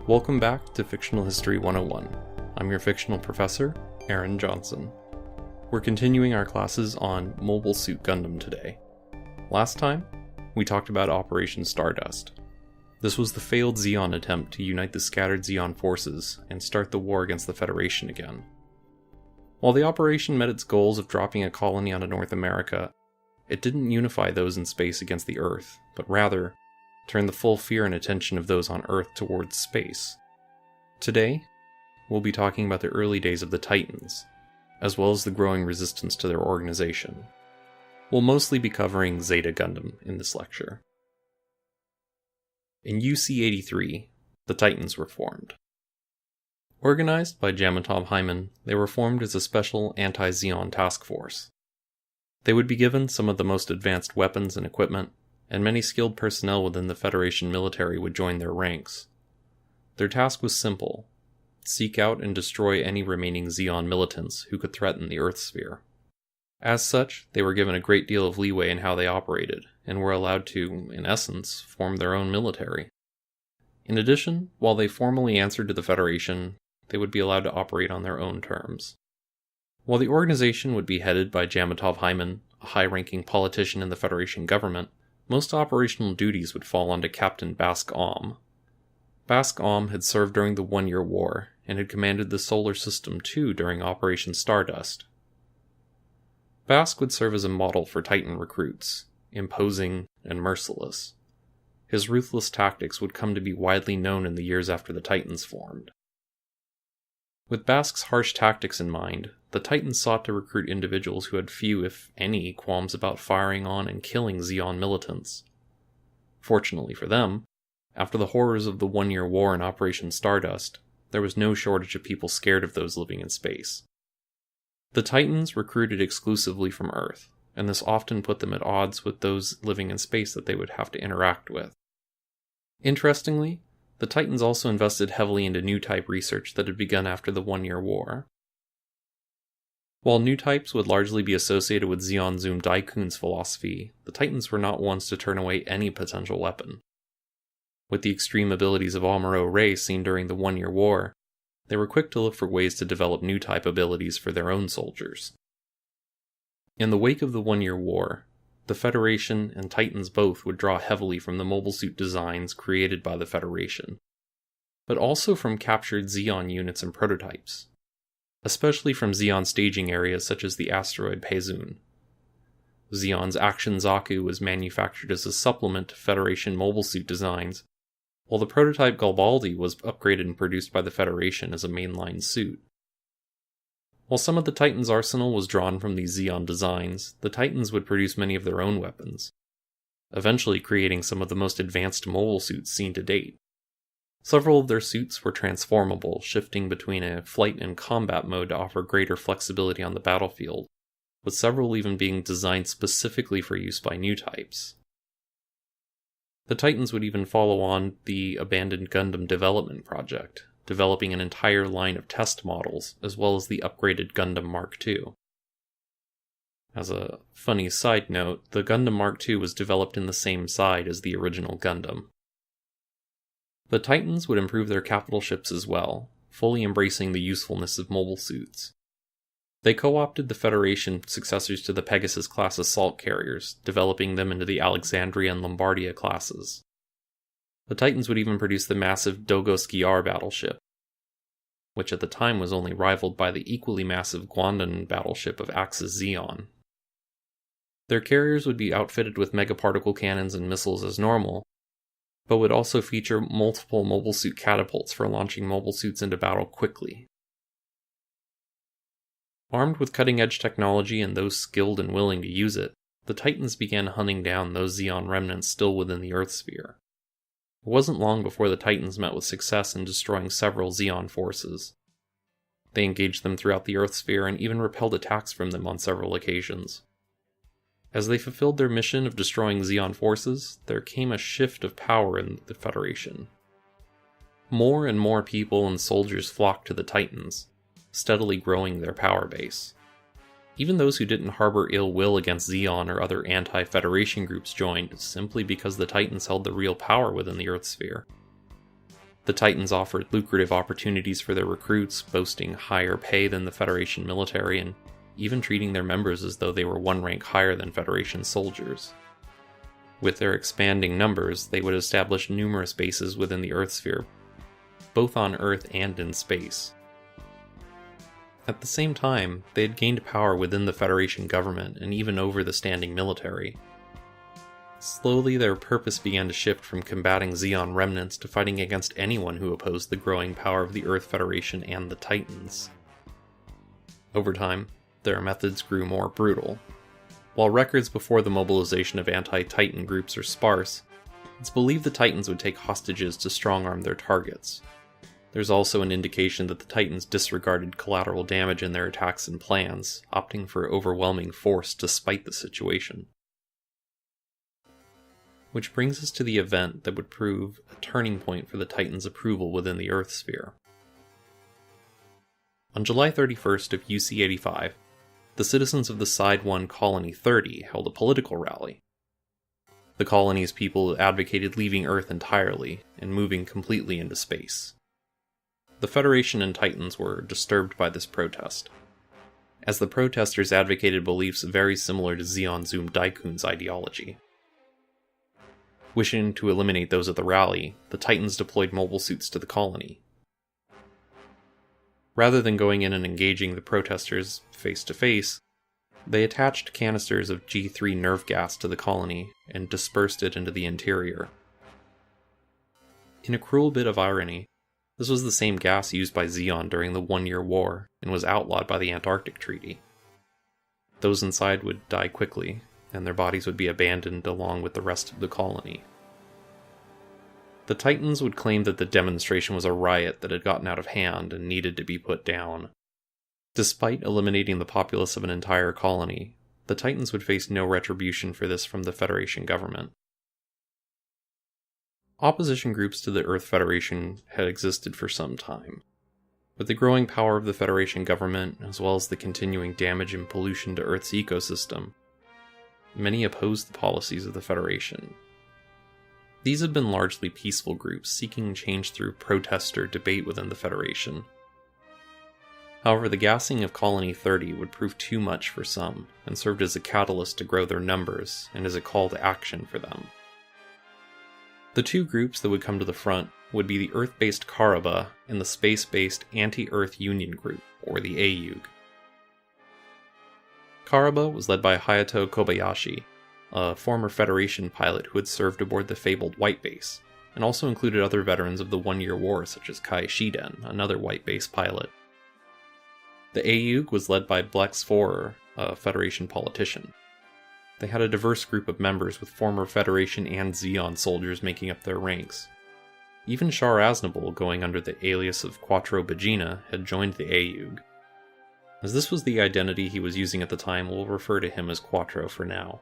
Welcome back to Fictional History 101. I'm your fictional professor, Aaron Johnson. We're continuing our classes on Mobile Suit Gundam today. Last time, we talked about Operation Stardust. This was the failed Zeon attempt to unite the scattered Zeon forces and start the war against the Federation again. While the operation met its goals of dropping a colony onto North America, it didn't unify those in space against the Earth, but rather turn the full fear and attention of those on Earth towards space. Today, we'll be talking about the early days of the Titans, as well as the growing resistance to their organization. We'll mostly be covering Zeta Gundam in this lecture. In UC-83, the Titans were formed. Organized by Jamatov Hyman, they were formed as a special anti-Zeon task force. They would be given some of the most advanced weapons and equipment, and many skilled personnel within the Federation military would join their ranks. Their task was simple: seek out and destroy any remaining Zeon militants who could threaten the Earth sphere. As such, they were given a great deal of leeway in how they operated, and were allowed to, in essence, form their own military. In addition, while they formally answered to the Federation, they would be allowed to operate on their own terms. While the organization would be headed by Jamatov Hyman, a high-ranking politician in the Federation government, most operational duties would fall onto Captain Bask Om. Bask Om had served during the One-Year War, and had commanded the Solar System II during Operation Stardust. Bask would serve as a model for Titan recruits, imposing and merciless. His ruthless tactics would come to be widely known in the years after the Titans formed. With Bask's harsh tactics in mind, the Titans sought to recruit individuals who had few, if any, qualms about firing on and killing Zeon militants. Fortunately for them, after the horrors of the One-Year War and Operation Stardust, there was no shortage of people scared of those living in space. The Titans recruited exclusively from Earth, and this often put them at odds with those living in space that they would have to interact with. Interestingly, the Titans also invested heavily into new type research that had begun after the One-Year War. While new types would largely be associated with Zeon Zum Daikun's philosophy, the Titans were not ones to turn away any potential weapon. With the extreme abilities of Amuro Ray seen during the One-Year War, they were quick to look for ways to develop new type abilities for their own soldiers. In the wake of the One-Year War, the Federation and Titans both would draw heavily from the mobile suit designs created by the Federation, but also from captured Zeon units and prototypes, especially from Zeon staging areas such as the asteroid Pezun. Zeon's Action Zaku was manufactured as a supplement to Federation mobile suit designs, while the prototype Galbaldi was upgraded and produced by the Federation as a mainline suit. While some of the Titans' arsenal was drawn from these Zeon designs, the Titans would produce many of their own weapons, eventually creating some of the most advanced mobile suits seen to date. Several of their suits were transformable, shifting between a flight and combat mode to offer greater flexibility on the battlefield, with several even being designed specifically for use by new types. The Titans would even follow on the abandoned Gundam development project, developing an entire line of test models, as well as the upgraded Gundam Mark II. As a funny side note, the Gundam Mark II was developed in the same side as the original Gundam. The Titans would improve their capital ships as well, fully embracing the usefulness of mobile suits. They co-opted the Federation successors to the Pegasus-class assault carriers, developing them into the Alexandria and Lombardia classes. The Titans would even produce the massive Dogo-Skiar battleship, which at the time was only rivaled by the equally massive Guandan battleship of Axis Zeon. Their carriers would be outfitted with megaparticle cannons and missiles as normal, but would also feature multiple mobile suit catapults for launching mobile suits into battle quickly. Armed with cutting-edge technology and those skilled and willing to use it, the Titans began hunting down those Zeon remnants still within the Earth sphere. It wasn't long before the Titans met with success in destroying several Zeon forces. They engaged them throughout the Earth sphere and even repelled attacks from them on several occasions. As they fulfilled their mission of destroying Zeon forces, there came a shift of power in the Federation. More and more people and soldiers flocked to the Titans, steadily growing their power base. Even those who didn't harbor ill will against Zeon or other anti-Federation groups joined, simply because the Titans held the real power within the Earth sphere. The Titans offered lucrative opportunities for their recruits, boasting higher pay than the Federation military and even treating their members as though they were one rank higher than Federation soldiers. With their expanding numbers, they would establish numerous bases within the Earth sphere, both on Earth and in space. At the same time, they had gained power within the Federation government and even over the standing military. Slowly, their purpose began to shift from combating Zeon remnants to fighting against anyone who opposed the growing power of the Earth Federation and the Titans. Over time, their methods grew more brutal. While records before the mobilization of anti-Titan groups are sparse, it's believed the Titans would take hostages to strong-arm their targets. There's also an indication that the Titans disregarded collateral damage in their attacks and plans, opting for overwhelming force despite the situation. Which brings us to the event that would prove a turning point for the Titans' approval within the Earth sphere. On July 31st of UC-85, the citizens of the Side 1 Colony 30 held a political rally. The colony's people advocated leaving Earth entirely and moving completely into space. The Federation and Titans were disturbed by this protest, as the protesters advocated beliefs very similar to Zeon Zoom Daikun's ideology. Wishing to eliminate those at the rally, the Titans deployed mobile suits to the colony. Rather than going in and engaging the protesters face-to-face, they attached canisters of G3 nerve gas to the colony and dispersed it into the interior. In a cruel bit of irony, this was the same gas used by Zeon during the 1-year war and was outlawed by the Antarctic Treaty. Those inside would die quickly, and their bodies would be abandoned along with the rest of the colony. The Titans would claim that the demonstration was a riot that had gotten out of hand and needed to be put down. Despite eliminating the populace of an entire colony, the Titans would face no retribution for this from the Federation government. Opposition groups to the Earth Federation had existed for some time. With the growing power of the Federation government, as well as the continuing damage and pollution to Earth's ecosystem, many opposed the policies of the Federation. These had been largely peaceful groups seeking change through protest or debate within the Federation. However, the gassing of Colony 30 would prove too much for some, and served as a catalyst to grow their numbers, and as a call to action for them. The two groups that would come to the front would be the Earth-based Karaba and the space-based Anti-Earth Union Group, or the AEUG. Karaba was led by Hayato Kobayashi, a former Federation pilot who had served aboard the fabled White Base, and also included other veterans of the 1-year war such as Kai Shiden, another White Base pilot. The AEUG was led by Blex Forer, a Federation politician. They had a diverse group of members with former Federation and Zeon soldiers making up their ranks. Even Shar Aznable, going under the alias of Quattro Bagina, had joined the AEUG. As this was the identity he was using at the time, we'll refer to him as Quattro for now.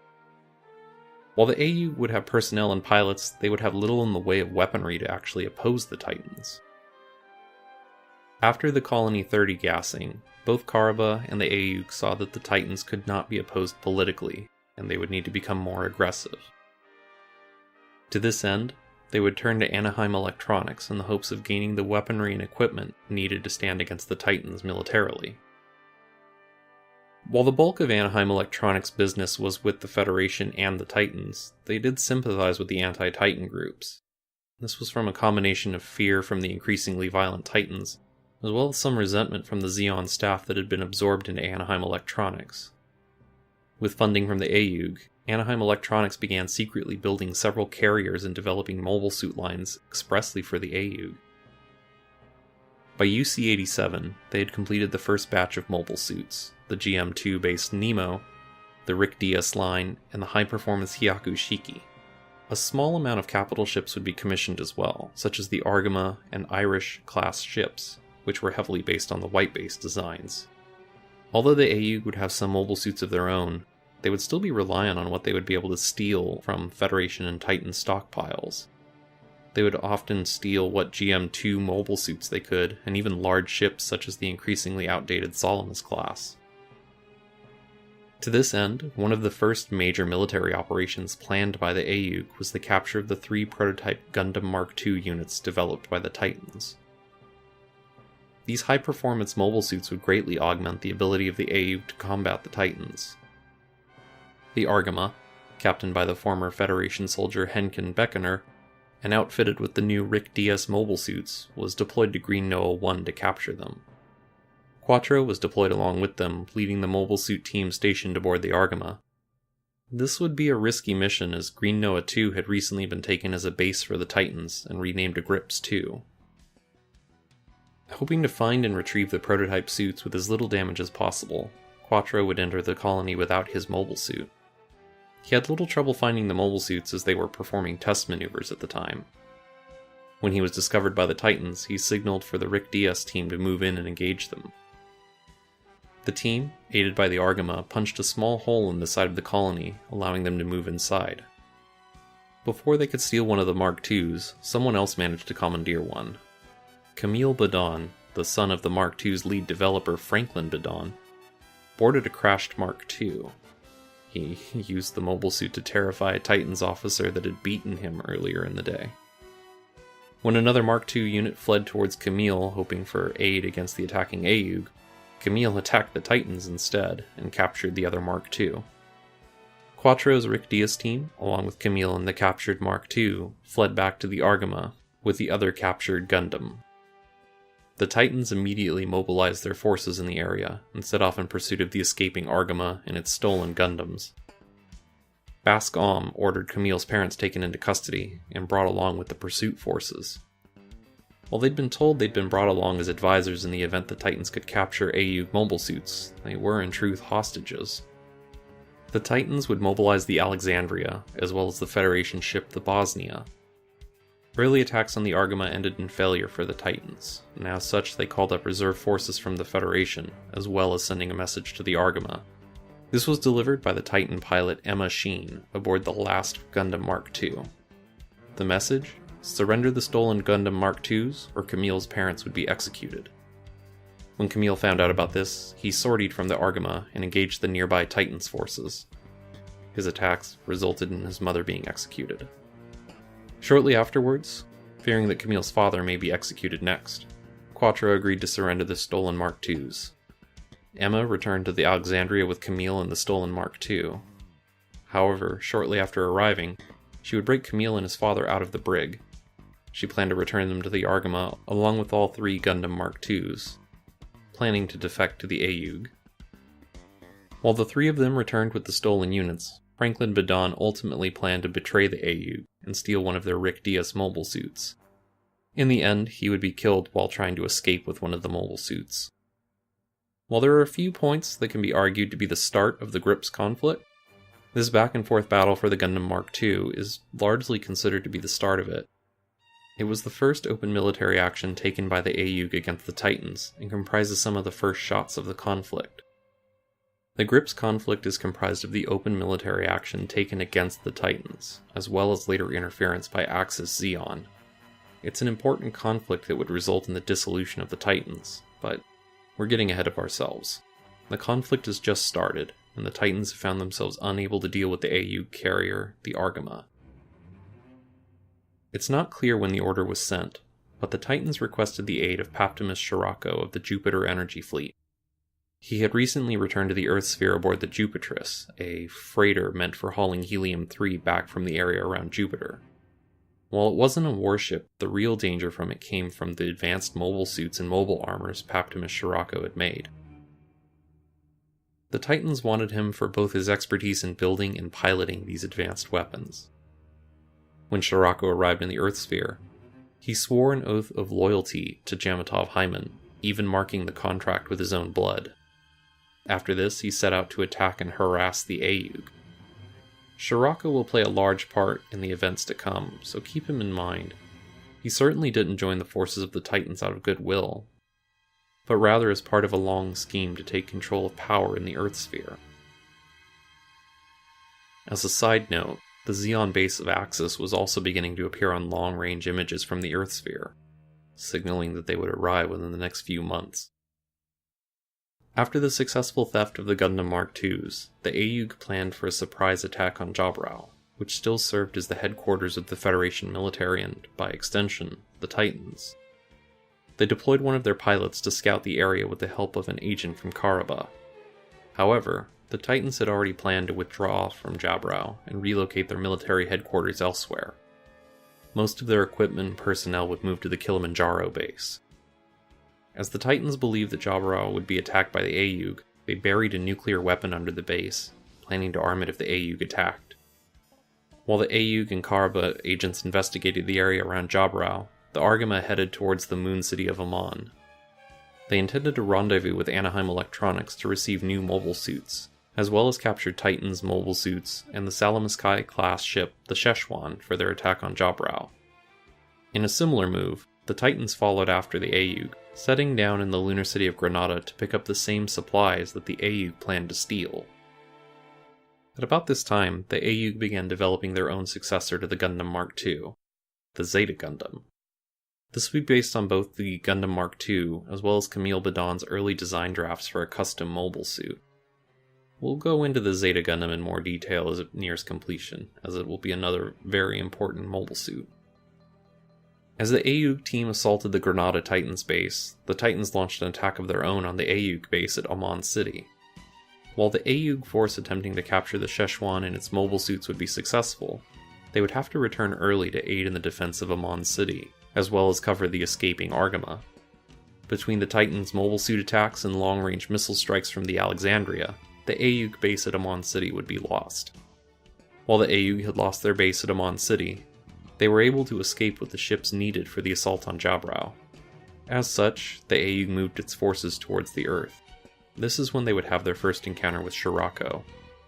While the AEUG would have personnel and pilots, they would have little in the way of weaponry to actually oppose the Titans. After the Colony 30 gassing, both Karaba and the AEUG saw that the Titans could not be opposed politically, and they would need to become more aggressive. To this end, they would turn to Anaheim Electronics in the hopes of gaining the weaponry and equipment needed to stand against the Titans militarily. While the bulk of Anaheim Electronics' business was with the Federation and the Titans, they did sympathize with the anti-Titan groups. This was from a combination of fear from the increasingly violent Titans, as well as some resentment from the Zeon staff that had been absorbed into Anaheim Electronics. With funding from the AEUG, Anaheim Electronics began secretly building several carriers and developing mobile suit lines expressly for the AEUG. By UC-87, they had completed the first batch of mobile suits, the GM2-based Nemo, the Rick Diaz line, and the high-performance Hyaku Shiki. A small amount of capital ships would be commissioned as well, such as the Argama and Irish-class ships, which were heavily based on the White-based designs. Although the AEUG would have some mobile suits of their own, they would still be reliant on what they would be able to steal from Federation and Titan stockpiles. They would often steal what GM2 mobile suits they could, and even large ships such as the increasingly outdated Salamis class. To this end, one of the first major military operations planned by the AEUG was the capture of the 3 prototype Gundam Mark II units developed by the Titans. These high-performance mobile suits would greatly augment the ability of the AEUG to combat the Titans. The Argama, captained by the former Federation soldier Henkin Beckener, and outfitted with the new Rick DS mobile suits, was deployed to Green Noah 1 to capture them. Quattro was deployed along with them, leading the mobile suit team stationed aboard the Argama. This would be a risky mission as Green Noah 2 had recently been taken as a base for the Titans and renamed to Gryps 2. Hoping to find and retrieve the prototype suits with as little damage as possible, Quattro would enter the colony without his mobile suit. He had little trouble finding the mobile suits as they were performing test maneuvers at the time. When he was discovered by the Titans, he signaled for the Rick DS team to move in and engage them. The team, aided by the Argama, punched a small hole in the side of the colony, allowing them to move inside. Before they could steal one of the Mark IIs, someone else managed to commandeer one. Camille Badon, the son of the Mark II's lead developer Franklin Badon, boarded a crashed Mark II. He used the mobile suit to terrify a Titans officer that had beaten him earlier in the day. When another Mark II unit fled towards Camille, hoping for aid against the attacking AEUG, Camille attacked the Titans instead and captured the other Mark II. Quattro's Rick Diaz team, along with Camille and the captured Mark II, fled back to the Argama with the other captured Gundam. The Titans immediately mobilized their forces in the area and set off in pursuit of the escaping Argama and its stolen Gundams. Bask Om ordered Camille's parents taken into custody and brought along with the pursuit forces. While they'd been told they'd been brought along as advisors in the event the Titans could capture AEUG mobile suits, they were in truth hostages. The Titans would mobilize the Alexandria, as well as the Federation ship the Bosnia. Early attacks on the Argama ended in failure for the Titans, and as such they called up reserve forces from the Federation, as well as sending a message to the Argama. This was delivered by the Titan pilot Emma Sheen aboard the last Gundam Mark II. The message? Surrender the stolen Gundam Mark IIs, or Camille's parents would be executed. When Camille found out about this, he sortied from the Argama and engaged the nearby Titans forces. His attacks resulted in his mother being executed. Shortly afterwards, fearing that Camille's father may be executed next, Quattro agreed to surrender the stolen Mark IIs. Emma returned to the Alexandria with Camille and the stolen Mark II. However, shortly after arriving, she would break Camille and his father out of the brig. She planned to return them to the Argama along with all 3 Gundam Mark IIs, planning to defect to the AEUG. While the 3 of them returned with the stolen units, Franklin Badon ultimately planned to betray the AEUG and steal one of their Rick Diaz mobile suits. In the end, he would be killed while trying to escape with one of the mobile suits. While there are a few points that can be argued to be the start of the Gryps Conflict, this back-and-forth battle for the Gundam Mark II is largely considered to be the start of it. It was the first open military action taken by the AEUG against the Titans, and comprises some of the first shots of the conflict. The Gryps Conflict is comprised of the open military action taken against the Titans, as well as later interference by Axis Zeon. It's an important conflict that would result in the dissolution of the Titans, but we're getting ahead of ourselves. The conflict has just started, and the Titans have found themselves unable to deal with the AEUG carrier, the Argama. It's not clear when the order was sent, but the Titans requested the aid of Paptimus Scirocco of the Jupiter Energy Fleet. He had recently returned to the Earth sphere aboard the Jupitrus, a freighter meant for hauling helium-3 back from the area around Jupiter. While it wasn't a warship, the real danger from it came from the advanced mobile suits and mobile armors Paptimus Scirocco had made. The Titans wanted him for both his expertise in building and piloting these advanced weapons. When Scirocco arrived in the Earth sphere, he swore an oath of loyalty to Jamatov Hyman, even marking the contract with his own blood. After this, he set out to attack and harass the AEUG. Scirocco will play a large part in the events to come, so keep him in mind. He certainly didn't join the forces of the Titans out of goodwill, but rather as part of a long scheme to take control of power in the Earth sphere. As a side note, the Zeon base of Axis was also beginning to appear on long-range images from the Earth sphere, signaling that they would arrive within the next few months. After the successful theft of the Gundam Mark IIs, the AEUG planned for a surprise attack on Jabra, which still served as the headquarters of the Federation military and, by extension, the Titans. They deployed one of their pilots to scout the area with the help of an agent from Karaba. However, the Titans had already planned to withdraw from Jabra and relocate their military headquarters elsewhere. Most of their equipment and personnel would move to the Kilimanjaro base. As the Titans believed that Jabra would be attacked by the AEUG, they buried a nuclear weapon under the base, planning to arm it if the AEUG attacked. While the AEUG and Karaba agents investigated the area around Jabra, the Argama headed towards the moon city of Amman. They intended to rendezvous with Anaheim Electronics to receive new mobile suits, as well as capture Titan's mobile suits and the Salamaskai-class ship, the Szechuan, for their attack on Jabra. In a similar move, the Titans followed after the AEUG, setting down in the lunar city of Granada to pick up the same supplies that the AEUG planned to steal. At about this time, the AEUG began developing their own successor to the Gundam Mark II, the Zeta Gundam. This would be based on both the Gundam Mark II as well as Camille Badon's early design drafts for a custom mobile suit. We'll go into the Zeta Gundam in more detail as it nears completion, as it will be another very important mobile suit. As the AEUG team assaulted the Granada Titans base, the Titans launched an attack of their own on the AEUG base at Amman City. While the AEUG force attempting to capture the Szechuan and its mobile suits would be successful, they would have to return early to aid in the defense of Amman City, as well as cover the escaping Argama. Between the Titans' mobile suit attacks and long-range missile strikes from the Alexandria, the AEUG base at Amman City would be lost. While the AEUG had lost their base at Amman City, they were able to escape with the ships needed for the assault on Jabra. As such, the AEUG moved its forces towards the Earth. This is when they would have their first encounter with Scirocco.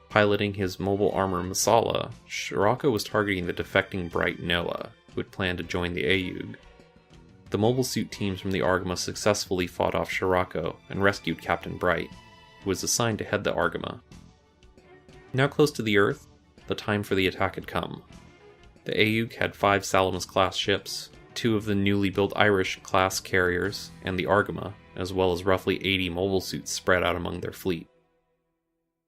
Piloting his mobile armor Masala, Scirocco was targeting the defecting Bright Noah, who had planned to join the AEUG. The mobile suit teams from the Argama successfully fought off Scirocco and rescued Captain Bright, who was assigned to head the Argama. Now close to the Earth, the time for the attack had come. The AEUG had 5 Salamis-class ships, 2 of the newly built Irish-class carriers, and the Argama, as well as roughly 80 mobile suits spread out among their fleet.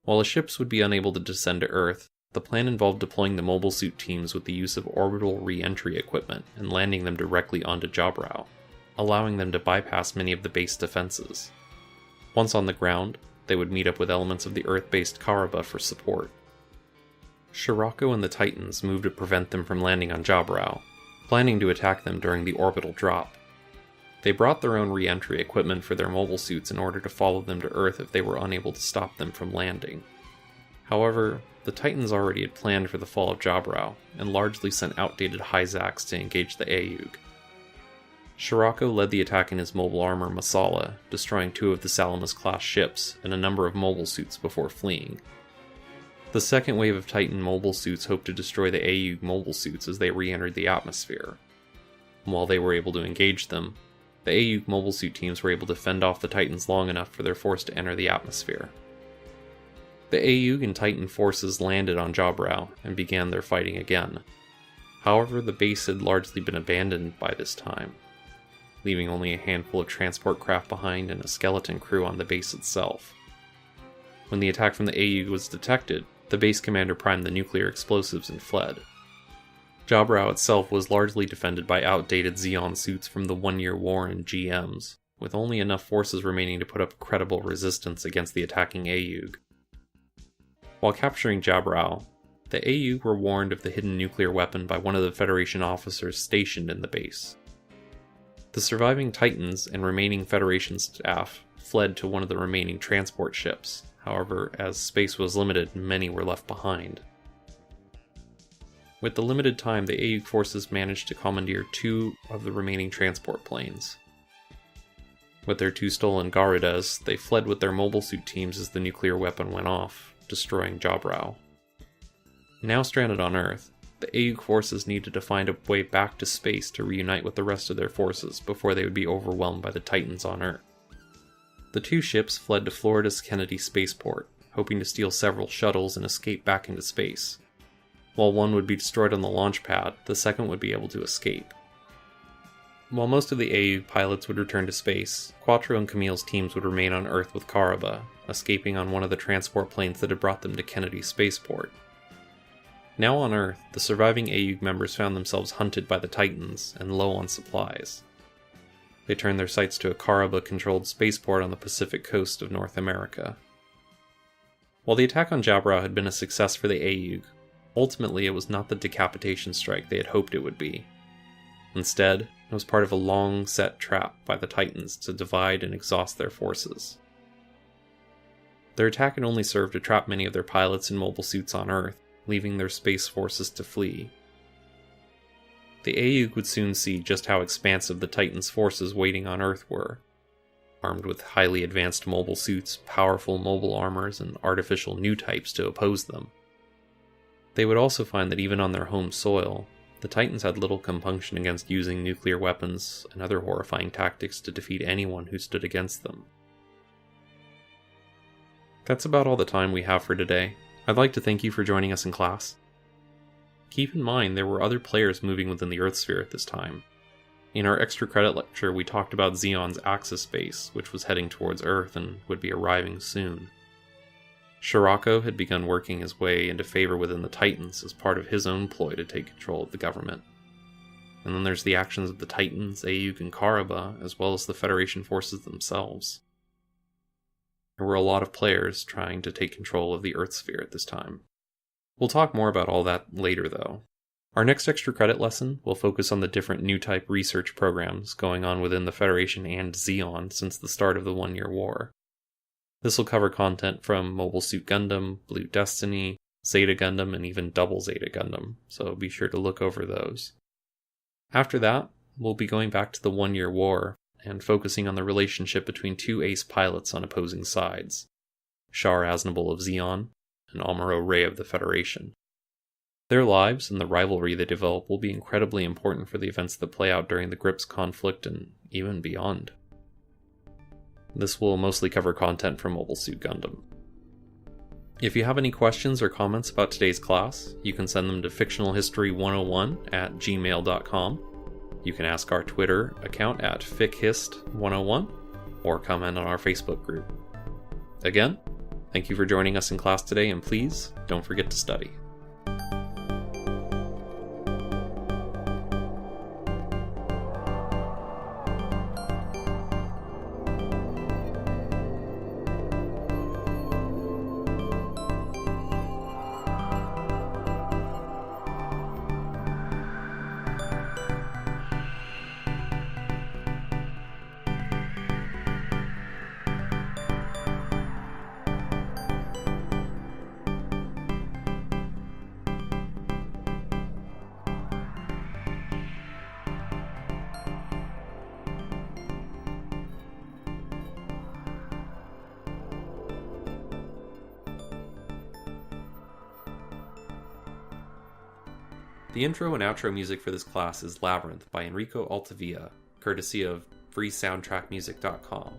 While the ships would be unable to descend to Earth, the plan involved deploying the mobile suit teams with the use of orbital re-entry equipment and landing them directly onto Jabra, allowing them to bypass many of the base defenses. Once on the ground, they would meet up with elements of the Earth-based Karaba for support. Scirocco and the Titans moved to prevent them from landing on Jabra, planning to attack them during the orbital drop. They brought their own re-entry equipment for their mobile suits in order to follow them to Earth if they were unable to stop them from landing. However, the Titans already had planned for the Fall of Jabra, and largely sent outdated Hyzacs to engage the AEUG. Scirocco led the attack in his mobile armor Masala, destroying 2 of the Salamis-class ships and a number of mobile suits before fleeing. The second wave of Titan mobile suits hoped to destroy the AEUG mobile suits as they re-entered the atmosphere. While they were able to engage them, the AEUG mobile suit teams were able to fend off the Titans long enough for their force to enter the atmosphere. The AEUG and Titan forces landed on Jabra and began their fighting again. However, the base had largely been abandoned by this time, leaving only a handful of transport craft behind and a skeleton crew on the base itself. When the attack from the AEUG was detected, the base commander primed the nuclear explosives and fled. Jabra itself was largely defended by outdated Zeon suits from the 1-year war in GMs, with only enough forces remaining to put up credible resistance against the attacking AEUG. While capturing Jabra, the AEUG were warned of the hidden nuclear weapon by one of the Federation officers stationed in the base. The surviving Titans and remaining Federation staff fled to one of the remaining transport ships. However, as space was limited, many were left behind. With the limited time, the AEUG forces managed to commandeer 2 of the remaining transport planes. With their 2 stolen Garudas, they fled with their mobile suit teams as the nuclear weapon went off, destroying Jabra. Now stranded on Earth, the AEUG forces needed to find a way back to space to reunite with the rest of their forces before they would be overwhelmed by the Titans on Earth. The 2 ships fled to Florida's Kennedy spaceport, hoping to steal several shuttles and escape back into space. While one would be destroyed on the launch pad, the second would be able to escape. While most of the AEUG pilots would return to space, Quattro and Camille's teams would remain on Earth with Karaba, escaping on one of the transport planes that had brought them to Kennedy Spaceport. Now on Earth, the surviving AEUG members found themselves hunted by the Titans and low on supplies. They turned their sights to a Karaba-controlled spaceport on the Pacific coast of North America. While the attack on Jabra had been a success for the AEUG, ultimately it was not the Decapitation Strike they had hoped it would be. Instead, it was part of a long-set trap by the Titans to divide and exhaust their forces. Their attack had only served to trap many of their pilots in mobile suits on Earth, leaving their space forces to flee. The AEUG would soon see just how expansive the Titans' forces waiting on Earth were, armed with highly advanced mobile suits, powerful mobile armors, and artificial new types to oppose them. They would also find that even on their home soil, the Titans had little compunction against using nuclear weapons and other horrifying tactics to defeat anyone who stood against them. That's about all the time we have for today. I'd like to thank you for joining us in class. Keep in mind there were other players moving within the Earth sphere at this time. In our extra credit lecture, we talked about Zeon's Axis base, which was heading towards Earth and would be arriving soon. Shirako had begun working his way into favor within the Titans as part of his own ploy to take control of the government. And then there's the actions of the Titans, AEUG, and Karaba, as well as the Federation forces themselves. There were a lot of players trying to take control of the Earth sphere at this time. We'll talk more about all that later, though. Our next extra credit lesson will focus on the different new type research programs going on within the Federation and Zeon since the start of the 1-year war. This will cover content from Mobile Suit Gundam, Blue Destiny, Zeta Gundam, and even Double Zeta Gundam, so be sure to look over those. After that, we'll be going back to the 1-year war and focusing on the relationship between two ace pilots on opposing sides, Char Aznable of Zeon and Amuro Ray of the Federation. Their lives and the rivalry they develop will be incredibly important for the events that play out during the Gryps Conflict and even beyond. This will mostly cover content from Mobile Suit Gundam. If you have any questions or comments about today's class, you can send them to fictionalhistory101@gmail.com. You can ask our Twitter account at fichist101 or comment on our Facebook group. Again, thank you for joining us in class today, and please don't forget to study. The intro and outro music for this class is Labyrinth by Enrico Altavia, courtesy of freesoundtrackmusic.com.